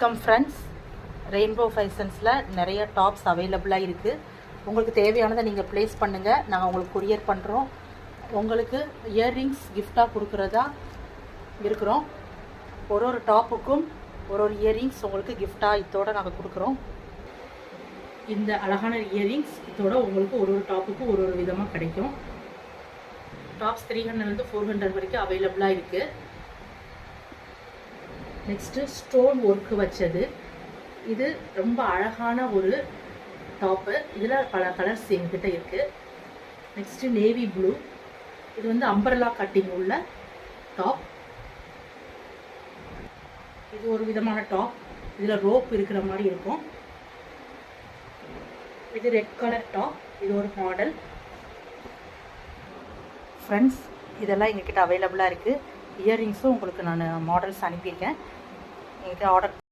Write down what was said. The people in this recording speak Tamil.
வணக்கம் ஃப்ரெண்ட்ஸ், ரெயின்போ ஃபேஷன்ஸில் நிறைய டாப்ஸ் அவைலபிளாக இருக்குது. உங்களுக்கு தேவையானதை நீங்கள் ப்ளேஸ் பண்ணுங்கள், நாங்கள் உங்களுக்கு கொரியர் பண்ணுறோம். உங்களுக்கு இயர்ரிங்ஸ் கிஃப்டாக கொடுக்குறதா இருக்கிறோம். ஒரு டாப்புக்கும் ஒரு இயர்ரிங்ஸ் உங்களுக்கு கிஃப்டாக இதோடு நாங்கள் கொடுக்குறோம். இந்த அழகான இயர்ரிங்ஸ் இதோட உங்களுக்கு ஒரு டாப்புக்கும் ஒரு விதமாக கிடைக்கும். டாப்ஸ் 300 to 400 வரைக்கும் அவைலபிளாக இருக்குது. நெக்ஸ்ட்டு ஸ்டோன் ஒர்க்கு வச்சது, இது ரொம்ப அழகான ஒரு டாப்பு. இதில் பல கலர்ஸ் எங்ககிட்ட இருக்குது. நெக்ஸ்ட்டு நேவி ப்ளூ, இது வந்து அம்பர்லா கட்டிங் உள்ள டாப். இது ஒரு விதமான டாப், இதில் ரோப் இருக்கிற மாதிரி இருக்கும். இது ரெட் கலர் டாப், இது ஒரு மாடல். ஃப்ரெண்ட்ஸ், இதெல்லாம் எங்ககிட்ட அவைலபிளாக இருக்குது. இயர்ரிங்ஸும் உங்களுக்கு நான் மாடல்ஸ் அனுப்பியிருக்கேன். எங்ககிட்ட ஆர்டர்